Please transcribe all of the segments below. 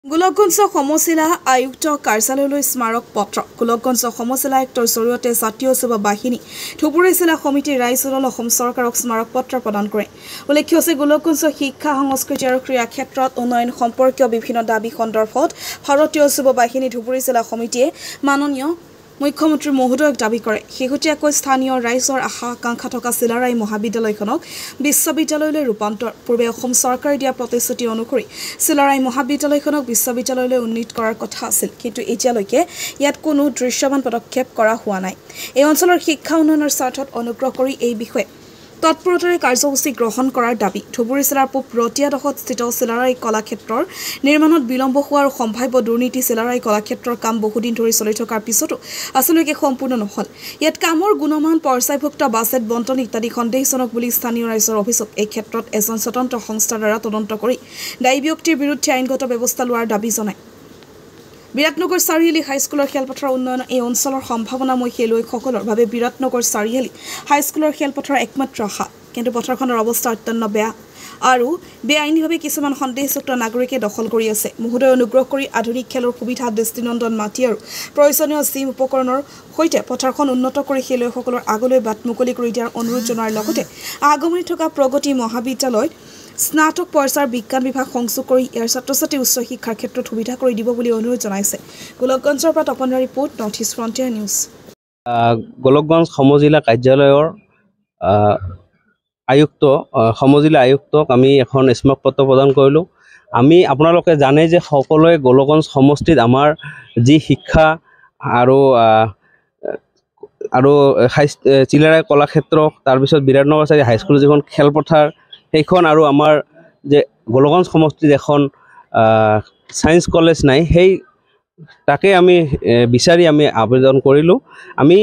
গোলকগঞ্জ সমজিলা আয়ুক্ত কাৰ্যালয়লৈ স্মাৰক পত্ৰ গোলকগঞ্জ সমজিলা আয়ুক্তৰ জৰিয়তে জাতীয় যুৱ বাহিনী ধুবুৰী জিলা সমিতিৰ ৰাইজলৈ অসম চৰকাৰক স্মাৰক পত্ৰ প্ৰদান কৰে। উল্লেখ্য যে গোলকগঞ্জ শিক্ষা সংস্কৃতি আৰু ক্ৰীড়া ক্ষেত্ৰত উন্নয়ন সম্পৰ্কীয় বিভিন্ন দাবী সন্দৰ্ভত ভাৰতীয় যুৱ বাহিনী ধুবুৰী জিলা সমিতিয়ে মাননীয় মুখ্যমন্ত্ৰী মহোদয়ক দাবী কৰে। শেহতীয়াকৈ স্থানীয় ৰাইজৰ আশা আকাংক্ষা থকা চিলাৰায় মহাবিদ্যালয়খনক বিশ্ববিদ্যালয়লৈ ৰূপান্তৰ পূৰ্বে অসম চৰকাৰে দিয়া প্ৰতিশ্ৰুতি অনুসৰি চিলাৰায় মহাবিদ্যালয়খনক বিশ্ববিদ্যালয়লৈ উন্নীত কৰাৰ কথা আছিল, কিন্তু এতিয়ালৈকে ইয়াত কোনো দৃশ্যমান পদক্ষেপ কৰা হোৱা নাই। এই অঞ্চলৰ শিক্ষা উন্নয়নৰ স্বাৰ্থত অনুগ্ৰহ কৰি এই বিষয়ে তৎপৰতাৰে কাৰ্যসূচী গ্ৰহণ কৰাৰ দাবী। ধুবুৰী জিলাৰ পূব ৰতিয়াদহত স্থিত চিলাৰায় কলাক্ষেত্ৰৰ নিৰ্মাণত বিলম্ব হোৱাৰ সম্ভাৱ্য দুৰ্নীতি চিলাৰায় কলাক্ষেত্ৰৰ কাম বহুদিন ধৰি চলি থকাৰ পিছতো আজিলৈকে সম্পূৰ্ণ নহল। ইয়াত কামৰ গুণমান পৰ্যায়ভুক্ত বাজেট বণ্টন ইত্যাদি সন্দেহজনক বুলি স্থানীয় ৰাইজৰ অভিযোগ। এই ক্ষেত্ৰত এজন স্বতন্ত্ৰ সংস্থাৰ দ্বাৰা তদন্ত কৰি দায়ী ব্যক্তিৰ বিৰুদ্ধে আইনগত ব্যৱস্থা লোৱাৰ দাবী জনায়। বিৰাটনগৰ চাৰিআলি হাইস্কুলৰ খেলপথাৰ উন্নয়ন এই অঞ্চলৰ সম্ভাৱনাময় খেলুৱৈসকলৰ বাবে বিৰাটনগৰ চাৰিআলি হাইস্কুলৰ খেলপথাৰ একমাত্ৰ আশা, কিন্তু পথাৰখনৰ অৱস্থা অত্যন্ত বেয়া আৰু বেআইনীভাৱে কিছুমান সন্দেহযুক্ত নাগৰিকে দখল কৰি আছে। মহোদয় অনুগ্ৰহ কৰি আধুনিক খেলৰ সুবিধা দৃষ্টিনন্দন মাটি আৰু প্ৰয়োজনীয় জিম উপকৰণৰ সৈতে পথাৰখন উন্নত কৰি খেলুৱৈসকলৰ আগলৈ বাট মুকলি কৰি দিয়াৰ অনুৰোধ জনোৱাৰ লগতে আগমনি থকা প্ৰগতি মহাবিদ্যালয় স্নাতক পৰ্যায়ৰ বিজ্ঞান বিভাগ সংযোগ কৰি ইয়াৰ ছাত্ৰ-ছাত্ৰী উচ্চ শিক্ষাৰ ক্ষেত্ৰত সুবিধা কৰি দিব বুলি অনুৰোধ জনাইছে। গোলকগঞ্জৰ পৰা Tapan report, North East Frontier News. Golakganj সমজিলা কাৰ্যালয়ৰ আয়ুক্ত সমজিলা আয়ুক্তক আমি এখন স্মাৰক পত্ৰ প্ৰদান কৰিলোঁ। আমি আপোনালোকে জানে যে সকলোৱে গোলকগঞ্জ সমষ্টিত আমাৰ যি শিক্ষা আৰু চিলাৰায় কলাক্ষেত্ৰ, তাৰপিছত বিৰাটনগৰ চাৰিআলি হাইস্কুল যিখন খেলপথাৰ সেইখন, আৰু আমাৰ যে গোলকগঞ্জ সমষ্টিত এখন ছায়েন্স কলেজ নাই, সেই তাকে আমি বিচাৰি আমি আবেদন কৰিলোঁ। আমি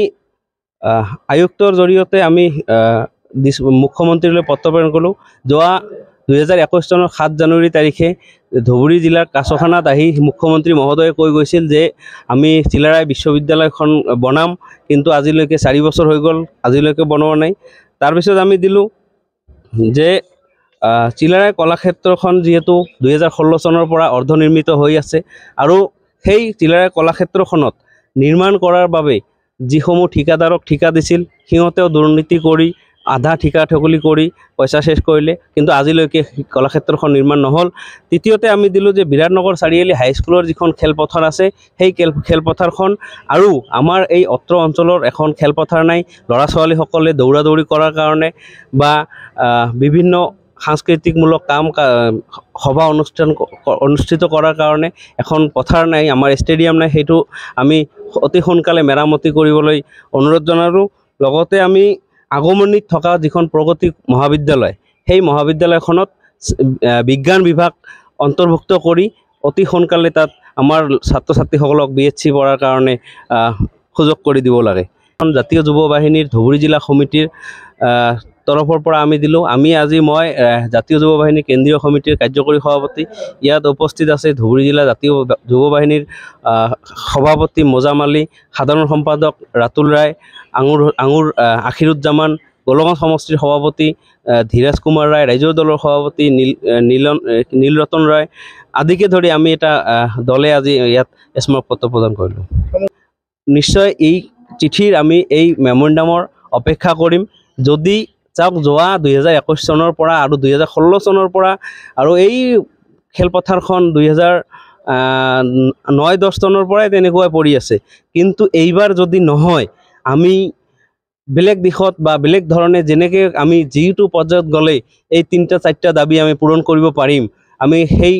আয়ুক্তৰ জৰিয়তে আমি মুখ্যমন্ত্ৰীলৈ পত্ৰ প্ৰেৰণ কৰিলোঁ। যোৱা 2021 চনৰ 7 জানুৱাৰী তাৰিখে ধুবুৰী জিলাৰ কাছখানাত আহি মুখ্যমন্ত্ৰী মহোদয়ে কৈ গৈছিল যে আমি চিলাৰায় বিশ্ববিদ্যালয়খন বনাম, কিন্তু আজিলৈকে 4 বছৰ হৈ গ'ল, আজিলৈকে বনোৱা নাই। তাৰপিছত আমি দিলোঁ যে চিলাৰায় কলাক্ষেত্ৰখন যিহেতু 2016 চনৰ পৰা অৰ্ধনিৰ্মিত হৈ আছে আৰু সেই চিলাৰায় কলাক্ষেত্ৰখনত নিৰ্মাণ কৰাৰ বাবে যিসমূহ ঠিকাদাৰক ঠিকা দিছিল সিহঁতেও দুৰ্নীতি কৰি আধা ঠিকা ঠগলি কৰি পইচা শেষ কৰিলে, কিন্তু আজিলৈকে কলাক্ষেত্ৰখন নিৰ্মাণ নহ'ল। তৃতীয়তে আমি দিলোঁ যে বিৰাটনগৰ চাৰিআলি হাইস্কুলৰ যিখন খেলপথাৰ আছে সেই খেলপথাৰখন, আৰু আমাৰ এই অত্ৰ অঞ্চলৰ এখন খেলপথাৰ নাই, ল'ৰা ছোৱালীসকলে দৌৰা দৌৰি কৰাৰ কাৰণে বা বিভিন্ন সাংস্কৃতিকমূলক কাম সভা অনুষ্ঠিত কৰাৰ কাৰণে এখন পথাৰ নাই, আমাৰ ষ্টেডিয়াম নাই। সেইটো আমি অতি সোনকালে মেৰামতি কৰিবলৈ অনুৰোধ জনালোঁ। লগতে আমি আগমনিত থকা যিখন প্ৰগতি মহাবিদ্যালয়, সেই মহাবিদ্যালয়খনত বিজ্ঞান বিভাগ অন্তৰ্ভুক্ত কৰি অতি সোনকালে তাত আমাৰ ছাত্ৰ ছাত্ৰীসকলক BSc পঢ়াৰ কাৰণে সুযোগ কৰি দিব লাগে। জাতীয় যুৱ বাহিনীৰ ধুবুৰী জিলা সমিতিৰ তৰফৰ পৰা আমি দিলোঁ। মই জাতীয় যুৱ বাহিনী কেন্দ্ৰীয় সমিতিৰ কাৰ্যকৰী সভাপতি, ইয়াত উপস্থিত আছে ধুবুৰী জিলা জাতীয় যুৱ বাহিনীৰ সভাপতি মোজাম আলী, সাধাৰণ সম্পাদক ৰাতুল ৰায়, আখিৰুজ্জামান, গোলকগঞ্জ সমষ্টিৰ সভাপতি ধীৰাজ কুমাৰ ৰায়, ৰাইজৰ দলৰ সভাপতি নীলৰতন ৰায় আদিকে ধৰি আমি এটা দলে আজি ইয়াত স্মাৰক পত্ৰ প্ৰদান কৰিলোঁ। নিশ্চয় এই চিঠিৰ আমি এই মেমৰেণ্ডামৰ অপেক্ষা কৰিম। যদি চাওক, যোৱা 2021 চনৰ পৰা আৰু 2016 চনৰ পৰা আৰু এই খেলপথাৰখন 2009-10 চনৰ পৰাই তেনেকুৱাই পৰি আছে, কিন্তু এইবাৰ যদি নহয় আমি বেলেগ দিশত বা বেলেগ ধৰণে যেনেকৈ আমি যিটো পৰ্যায়ত গ'লে এই 3-4টা দাবী আমি পূৰণ কৰিব পাৰিম, আমি সেই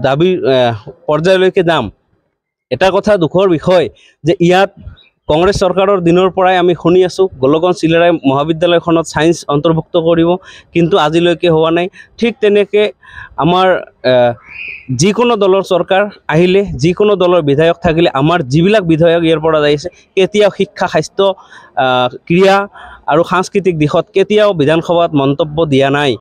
দাবীৰ পৰ্যায়লৈকে যাম। এটা কথা দুখৰ বিষয় যে ইয়াত কংগ্ৰেছ চৰকাৰৰ দিনৰ পৰাই আমি শুনি আছোঁ গোলকগঞ্জ চিলাৰায় মহাবিদ্যালয়খনত ছায়েন্স অন্তৰ্ভুক্ত কৰিব, কিন্তু আজিলৈকে হোৱা নাই। ঠিক তেনেকৈ আমাৰ যিকোনো দলৰ চৰকাৰ আহিলে, যিকোনো দলৰ বিধায়ক থাকিলে, আমাৰ যিবিলাক বিধায়ক ইয়াৰ পৰা যাইছে কেতিয়াও শিক্ষা, স্বাস্থ্য, ক্ৰীড়া আৰু সাংস্কৃতিক দিশত কেতিয়াও বিধানসভাত মন্তব্য দিয়া নাই।